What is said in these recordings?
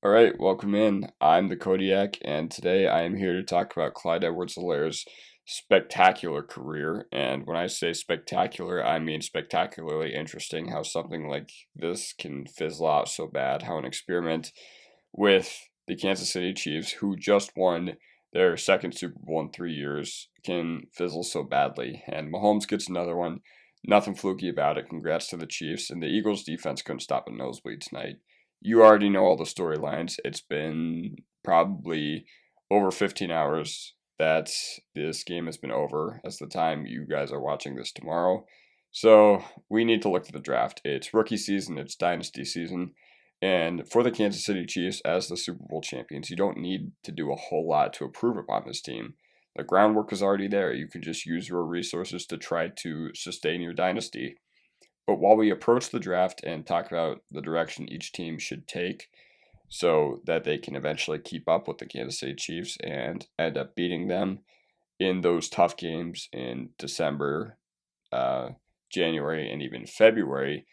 All right, welcome in. I'm the Kodiak, and today I am here to talk about Clyde Edwards Helaire's spectacular career. And when I say spectacular, I mean spectacularly interesting. How something like this can fizzle out so bad. How an experiment with the Kansas City Chiefs, who just won their second Super Bowl in 3 years, can fizzle so badly. And Mahomes gets another one. Nothing fluky about it. Congrats to the Chiefs. And the Eagles' defense couldn't stop a nosebleed tonight. You already know all the storylines. It's been probably over 15 hours that this game has been over as the time you guys are watching this tomorrow. So we need to look at the draft. It's rookie season, it's dynasty season. And for the Kansas City Chiefs as the Super Bowl champions, you don't need to do a whole lot to improve upon this team. The groundwork is already there. You can just use your resources to try to sustain your dynasty. But while we approach the draft and talk about the direction each team should take so that they can eventually keep up with the Kansas City Chiefs and end up beating them in those tough games in December, January, and even February,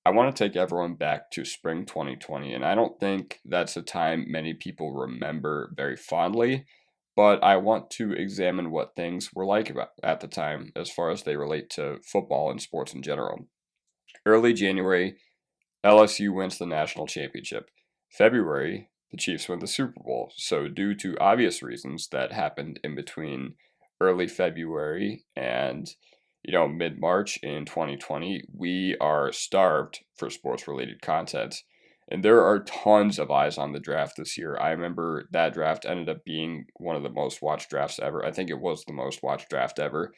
I want to take everyone back to spring 2020. And I don't think that's a time many people remember very fondly, but I want to examine what things were like about at the time as far as they relate to football and sports in general. Early January, LSU wins the national championship. February, the Chiefs win the Super Bowl. So, due to obvious reasons that happened in between early February and mid March in 2020, we are starved for sports related content. And there are tons of eyes on the draft this year. I remember that draft ended up being one of the most watched drafts ever. I think it was the most watched draft ever.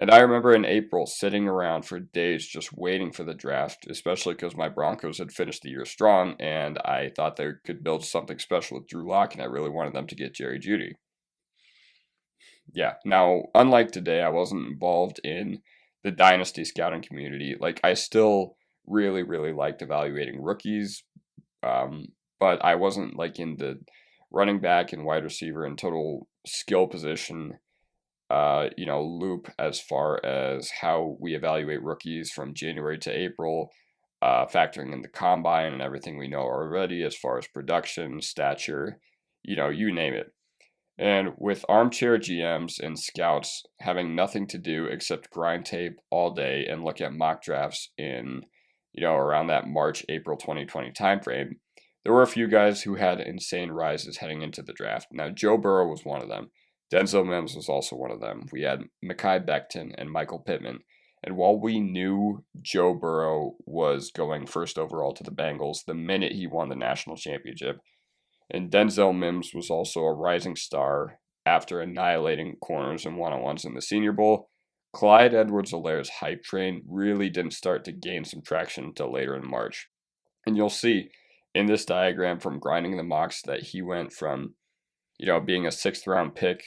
And I remember in April sitting around for days just waiting for the draft, especially because my Broncos had finished the year strong and I thought they could build something special with Drew Lock and I really wanted them to get Jerry Jeudy. Yeah, now, unlike today, I wasn't involved in the dynasty scouting community. Like, I still really, really liked evaluating rookies, but I wasn't like in the running back and wide receiver and total skill position loop as far as how we evaluate rookies from January to April, factoring in the combine and everything we know already as far as production, stature, you name it. And with armchair GMs and scouts having nothing to do except grind tape all day and look at mock drafts in, around that March, April 2020 timeframe, there were a few guys who had insane rises heading into the draft. Now, Joe Burrow was one of them. Denzel Mims was also one of them. We had Mekhi Becton and Michael Pittman. And while we knew Joe Burrow was going first overall to the Bengals the minute he won the national championship, and Denzel Mims was also a rising star after annihilating corners and one-on-ones in the Senior Bowl, Clyde Edwards Helaire's hype train really didn't start to gain some traction until later in March. And you'll see in this diagram from grinding the mocks that he went from, being a sixth round pick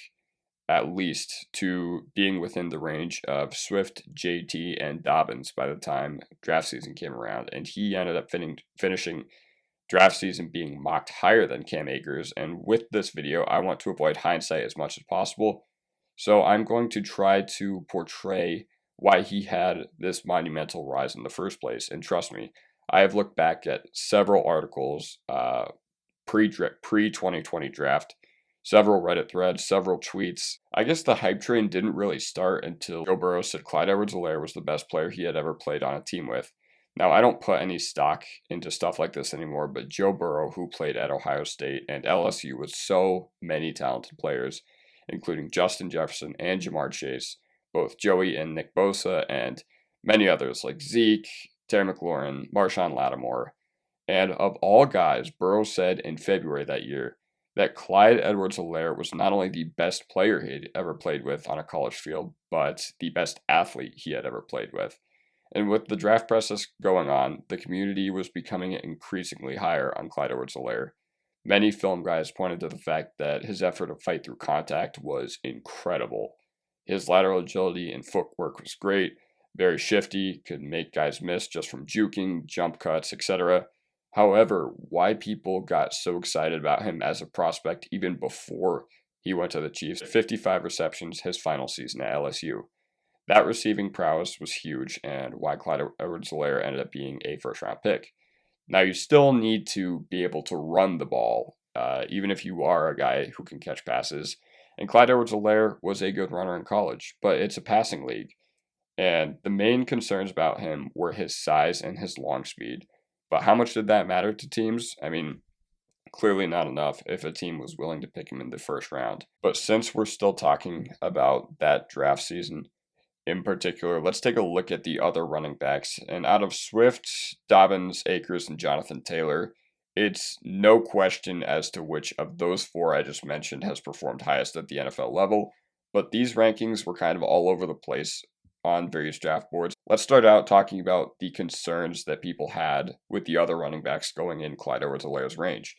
at least to being within the range of Swift, JT, and Dobbins by the time draft season came around. And he ended up finishing draft season being mocked higher than Cam Akers. And with this video, I want to avoid hindsight as much as possible. So I'm going to try to portray why he had this monumental rise in the first place. And trust me, I have looked back at several articles pre 2020 draft, several Reddit threads, several tweets. I guess the hype train didn't really start until Joe Burrow said Clyde Edwards Helaire was the best player he had ever played on a team with. Now, I don't put any stock into stuff like this anymore, but Joe Burrow, who played at Ohio State and LSU with so many talented players, including Justin Jefferson and Jamar Chase, both Joey and Nick Bosa, and many others like Zeke, Terry McLaurin, Marshawn Lattimore. And of all guys, Burrow said in February that year that Clyde Edwards Helaire was not only the best player he had ever played with on a college field, but the best athlete he had ever played with. And with the draft process going on, the community was becoming increasingly higher on Clyde Edwards-Helaire. Many film guys pointed to the fact that his effort to fight through contact was incredible. His lateral agility and footwork was great, very shifty, could make guys miss just from juking, jump cuts, etc. However, why people got so excited about him as a prospect even before he went to the Chiefs, 55 receptions his final season at LSU. That receiving prowess was huge and why Clyde Edwards-Helaire ended up being a first-round pick. Now, you still need to be able to run the ball, even if you are a guy who can catch passes. And Clyde Edwards-Helaire was a good runner in college, but it's a passing league. And the main concerns about him were his size and his long speed. But how much did that matter to teams? I mean, clearly not enough if a team was willing to pick him in the first round. But since we're still talking about that draft season in particular, let's take a look at the other running backs. And out of Swift, Dobbins, Akers, and Jonathan Taylor, it's no question as to which of those four I just mentioned has performed highest at the NFL level. But these rankings were kind of all over the place on various draft boards. Let's start out talking about the concerns that people had with the other running backs going in Clyde Edwards-Helaire's range.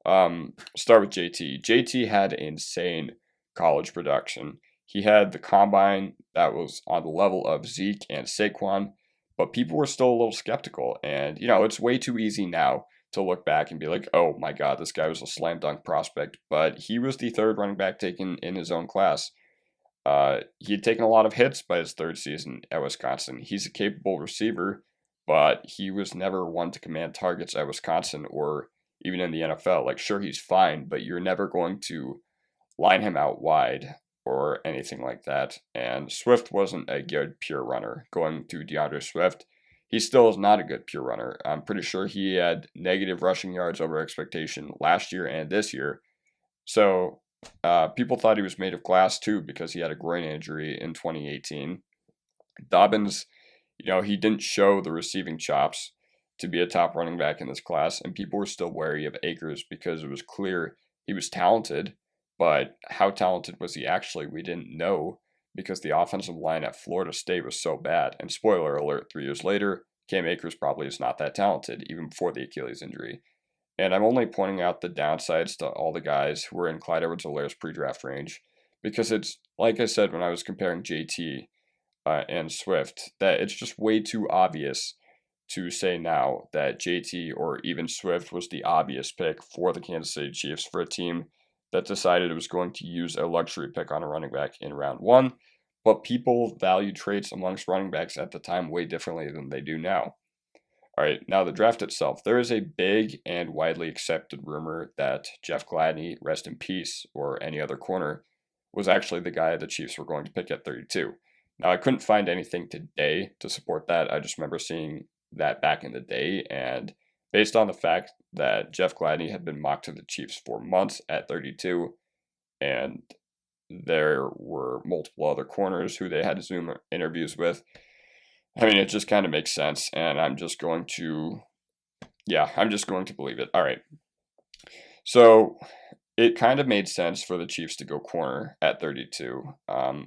Start with JT. JT had insane college production. He had the combine that was on the level of Zeke and Saquon, but people were still a little skeptical. And, it's way too easy now to look back and be like, oh my God, this guy was a slam dunk prospect. But he was the third running back taken in his own class. He had taken a lot of hits by his third season at Wisconsin. He's a capable receiver, but he was never one to command targets at Wisconsin or even in the NFL. Like, sure, he's fine, but you're never going to line him out wide or anything like that. And Swift wasn't a good pure runner. Going to DeAndre Swift, he still is not a good pure runner. I'm pretty sure he had negative rushing yards over expectation last year and this year. So people thought he was made of glass too because he had a groin injury in 2018. Dobbins, he didn't show the receiving chops to be a top running back in this class, and people were still wary of Akers because it was clear he was talented, but how talented was he actually? We didn't know because the offensive line at Florida State was so bad. And spoiler alert, 3 years later, Cam Akers probably is not that talented, even before the Achilles injury. And I'm only pointing out the downsides to all the guys who were in Clyde Edwards-Helaire's pre-draft range because it's, like I said when I was comparing JT and Swift, that it's just way too obvious to say now that JT or even Swift was the obvious pick for the Kansas City Chiefs for a team that decided it was going to use a luxury pick on a running back in round one. But people valued traits amongst running backs at the time way differently than they do now. All right, now the draft itself. There is a big and widely accepted rumor that Jeff Gladney, rest in peace, or any other corner, was actually the guy the Chiefs were going to pick at 32. Now, I couldn't find anything today to support that. I just remember seeing that back in the day, and based on the fact that Jeff Gladney had been mocked to the Chiefs for months at 32, and there were multiple other corners who they had Zoom interviews with, I mean, it just kind of makes sense, and I'm just going to believe it. All right. So it kind of made sense for the Chiefs to go corner at 32.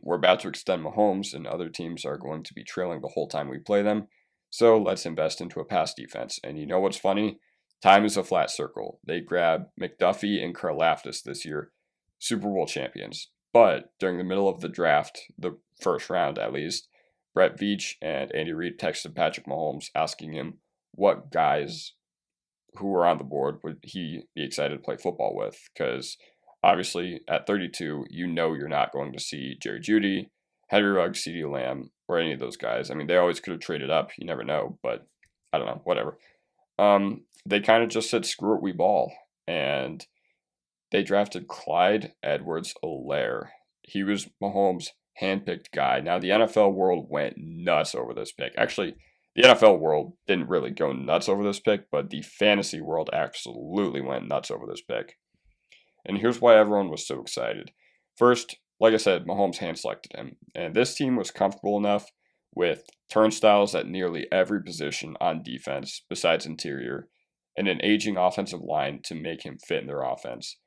We're about to extend Mahomes, and other teams are going to be trailing the whole time we play them. So let's invest into a pass defense. And you know what's funny? Time is a flat circle. They grabbed McDuffie and Karlaftis this year, Super Bowl champions. But during the middle of the draft, the first round at least, Brett Veach and Andy Reid texted Patrick Mahomes asking him what guys who were on the board would he be excited to play football with. Because obviously at 32, you're not going to see Jerry Jeudy, Henry Ruggs, CeeDee Lamb, or any of those guys. I mean, they always could have traded up. You never know, but I don't know, whatever. They kind of just said, screw it, we ball. And they drafted Clyde Edwards-Helaire. He was Mahomes' handpicked guy. Now, the NFL world went nuts over this pick. Actually, the NFL world didn't really go nuts over this pick, but the fantasy world absolutely went nuts over this pick. And here's why everyone was so excited. First, like I said, Mahomes hand-selected him, and this team was comfortable enough with turnstiles at nearly every position on defense besides interior, and an aging offensive line to make him fit in their offense.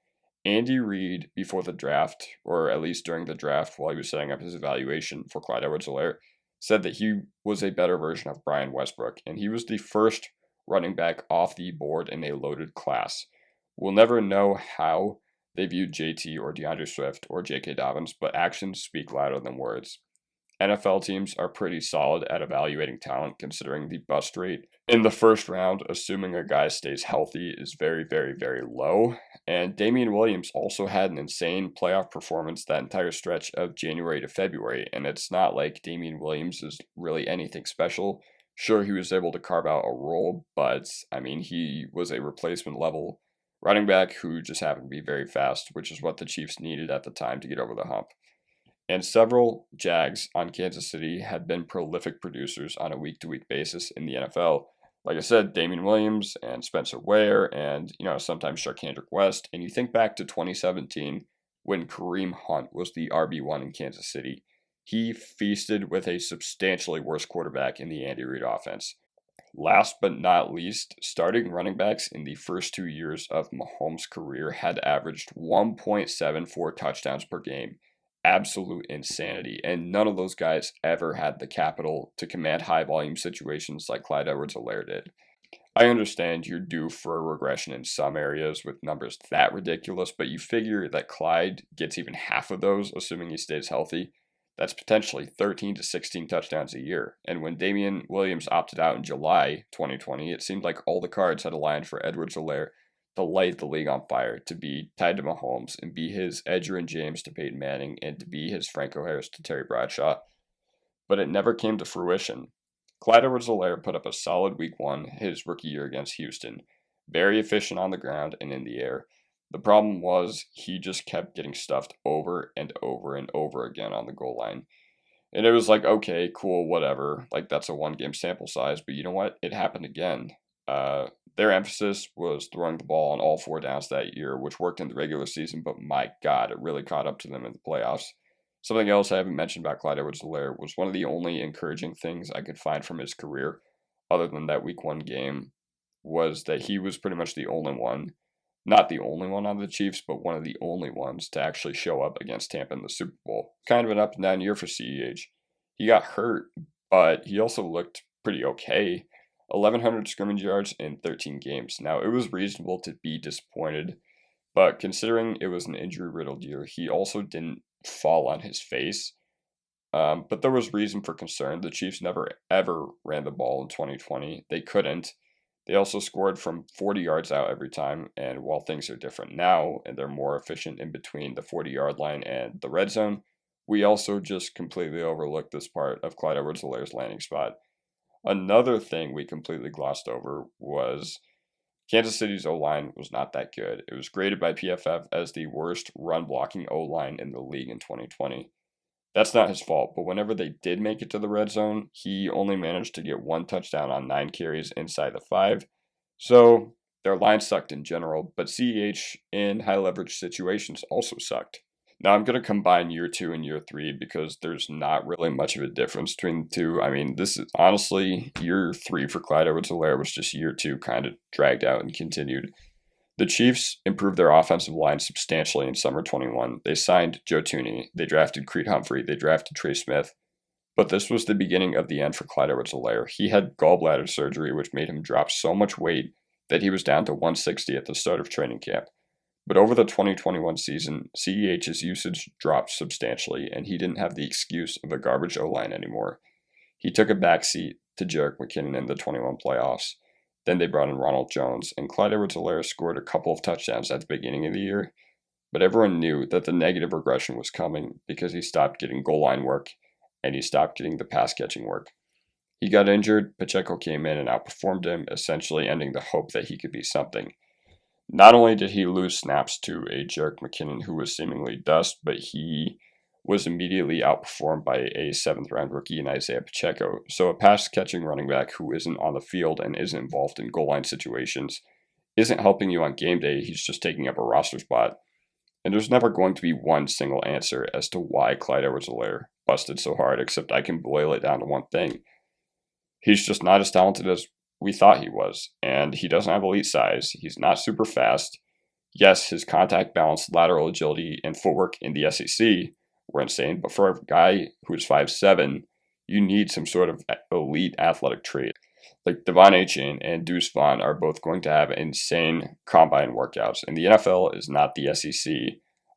Andy Reid, before the draft, or at least during the draft while he was setting up his evaluation for Clyde Edwards-Helaire, said that he was a better version of Brian Westbrook, and he was the first running back off the board in a loaded class. We'll never know how they viewed JT or DeAndre Swift or J.K. Dobbins, but actions speak louder than words. NFL teams are pretty solid at evaluating talent considering the bust rate in the first round, assuming a guy stays healthy, is very, very, very low. And Damian Williams also had an insane playoff performance that entire stretch of January to February, and it's not like Damian Williams is really anything special. Sure, he was able to carve out a role, but I mean, he was a replacement level running back who just happened to be very fast, which is what the Chiefs needed at the time to get over the hump. And several Jags on Kansas City had been prolific producers on a week to week basis in the NFL. Like I said, Damian Williams and Spencer Ware and, sometimes Sharkhandrick West. And you think back to 2017 when Kareem Hunt was the RB1 in Kansas City. He feasted with a substantially worse quarterback in the Andy Reid offense. Last but not least, starting running backs in the first 2 years of Mahomes' career had averaged 1.74 touchdowns per game. Absolute insanity. And none of those guys ever had the capital to command high volume situations like Clyde Edwards Helaire did. I understand you're due for a regression in some areas with numbers that ridiculous, but you figure that Clyde gets even half of those, assuming he stays healthy. That's potentially 13 to 16 touchdowns a year. And when Damian Williams opted out in July 2020, it seemed like all the cards had aligned for Edwards Helaire to light the league on fire, to be tied to Mahomes and be his Edgerrin James to Peyton Manning and to be his Franco Harris to Terry Bradshaw. But it never came to fruition. Clyde Edwards-Helaire put up a solid week one his rookie year against Houston. Very efficient on the ground and in the air. The problem was he just kept getting stuffed over and over and over again on the goal line. And it was like, okay, cool, whatever. Like, that's a one-game sample size. But you know what? It happened again. Their emphasis was throwing the ball on all four downs that year, which worked in the regular season. But my God, it really caught up to them in the playoffs. Something else I haven't mentioned about Clyde Edwards-Helaire was one of the only encouraging things I could find from his career, other than that week one game, was that he was pretty much the only one, not the only one on the Chiefs, but one of the only ones to actually show up against Tampa in the Super Bowl. Kind of an up and down year for CEH. He got hurt, but he also looked pretty okay. 1,100 scrimmage yards in 13 games. Now, it was reasonable to be disappointed, but considering it was an injury-riddled year, he also didn't fall on his face. But there was reason for concern. The Chiefs never, ever ran the ball in 2020. They couldn't. They also scored from 40 yards out every time, and while things are different now, and they're more efficient in between the 40-yard line and the red zone, we also just completely overlooked this part of Clyde Edwards-Helaire's landing spot. Another thing we completely glossed over was Kansas City's O-line was not that good. It was graded by PFF as the worst run-blocking O-line in the league in 2020. That's not his fault, but whenever they did make it to the red zone, he only managed to get one touchdown on 9 carries inside the 5. So their line sucked in general, but CEH in high-leverage situations also sucked. Now, I'm going to combine year 2 and year 3 because there's not really much of a difference between the two. I mean, this is honestly year 3 for Clyde Edwards-Helaire was just year 2 kind of dragged out and continued. The Chiefs improved their offensive line substantially in summer 21. They signed Joe Thuney, they drafted Creed Humphrey, they drafted Trey Smith. But this was the beginning of the end for Clyde Edwards-Helaire. He had gallbladder surgery, which made him drop so much weight that he was down to 160 at the start of training camp. But over the 2021 season, CEH's usage dropped substantially, and he didn't have the excuse of a garbage O-line anymore. He took a backseat to Jerick McKinnon in the 21 playoffs. Then they brought in Ronald Jones, and Clyde Edwards-Helaire scored a couple of touchdowns at the beginning of the year. But everyone knew that the negative regression was coming because he stopped getting goal line work, and he stopped getting the pass-catching work. He got injured, Pacheco came in and outperformed him, essentially ending the hope that he could be something. Not only did he lose snaps to a Jerick McKinnon who was seemingly dust, but he was immediately outperformed by a 7th-round rookie in Isaiah Pacheco. So a pass-catching running back who isn't on the field and isn't involved in goal line situations isn't helping you on game day. He's just taking up a roster spot. And there's never going to be one single answer as to why Clyde Edwards-Helaire busted so hard, except I can boil it down to one thing. He's just not as talented as we thought he was, and he doesn't have elite size. He's not super fast. Yes, his contact balance, lateral agility, and footwork in the SEC were insane, but for a guy who's 5'7", you need some sort of elite athletic trait. Like Devon Achane and Deuce Vaughn are both going to have insane combine workouts, and the NFL is not the SEC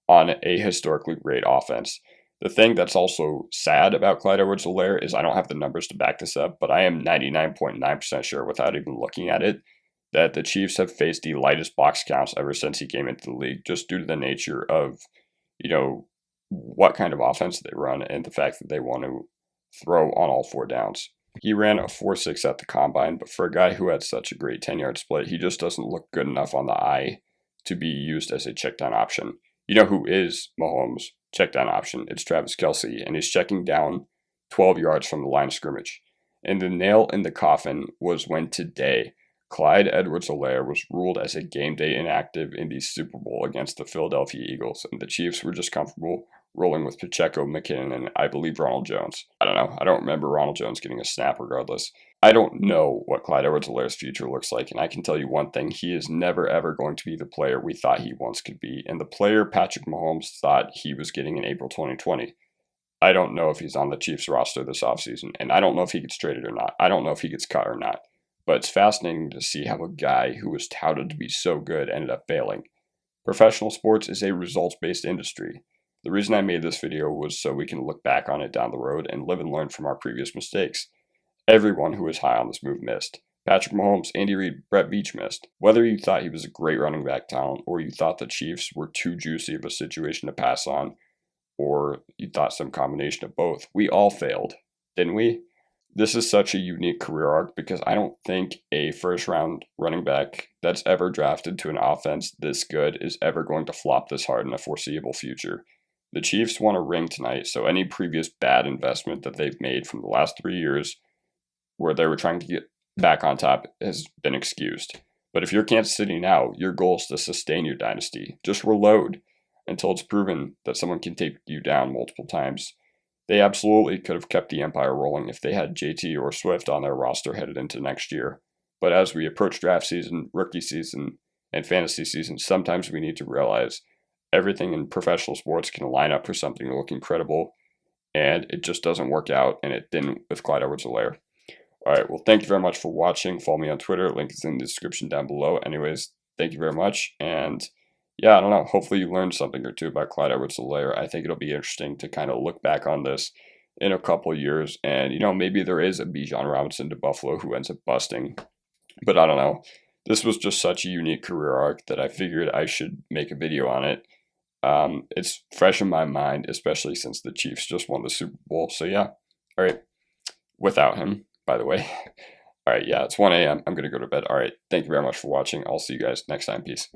on a historically great offense. The thing that's also sad about Clyde Edwards-Helaire is I don't have the numbers to back this up, but I am 99.9% sure without even looking at it that the Chiefs have faced the lightest box counts ever since he came into the league, just due to the nature of, what kind of offense they run and the fact that they want to throw on all four downs. He ran a 4.6 at the combine, but for a guy who had such a great 10-yard split, he just doesn't look good enough on the eye to be used as a check down option. You know who is Mahomes' check down option? It's Travis Kelce, and he's checking down 12 yards from the line of scrimmage. And the nail in the coffin was when today Clyde Edwards Helaire was ruled as a game day inactive in the Super Bowl against the Philadelphia Eagles, and the Chiefs were just comfortable rolling with Pacheco, McKinnon, and I believe Ronald Jones. I don't know. I don't remember Ronald Jones getting a snap regardless. I don't know what Clyde Edwards Helaire's future looks like, and I can tell you one thing. He is never ever going to be the player we thought he once could be, and the player Patrick Mahomes thought he was getting in April 2020. I don't know if he's on the Chiefs roster this offseason, and I don't know if he gets traded or not. I don't know if he gets cut or not. But it's fascinating to see how a guy who was touted to be so good ended up failing. Professional sports is a results-based industry. The reason I made this video was so we can look back on it down the road and live and learn from our previous mistakes. Everyone who was high on this move missed. Patrick Mahomes, Andy Reid, Brett Veach missed. Whether you thought he was a great running back talent, or you thought the Chiefs were too juicy of a situation to pass on, or you thought some combination of both, we all failed, didn't we? This is such a unique career arc because I don't think a first round running back that's ever drafted to an offense this good is ever going to flop this hard in a foreseeable future. The Chiefs won a ring tonight, so any previous bad investment that they've made from the last 3 years where they were trying to get back on top has been excused. But if you're Kansas City now, your goal is to sustain your dynasty. Just reload until it's proven that someone can take you down multiple times. They absolutely could have kept the empire rolling if they had JT or Swift on their roster headed into next year. But as we approach draft season, rookie season, and fantasy season, sometimes we need to realize everything in professional sports can line up for something to look incredible, and it just doesn't work out, and it didn't with Clyde Edwards Helaire. All right, well, thank you very much for watching. Follow me on Twitter. Link is in the description down below. Anyways, thank you very much, and yeah, I don't know. Hopefully you learned something or two about Clyde Edwards Helaire. I think it'll be interesting to kind of look back on this in a couple years. And, maybe there is a Bijan Robinson to Buffalo who ends up busting. But I don't know. This was just such a unique career arc that I figured I should make a video on it. It's fresh in my mind, especially since the Chiefs just won the Super Bowl. So, yeah. All right. Without him, by the way. All right. Yeah, it's 1 a.m. I'm going to go to bed. All right. Thank you very much for watching. I'll see you guys next time. Peace.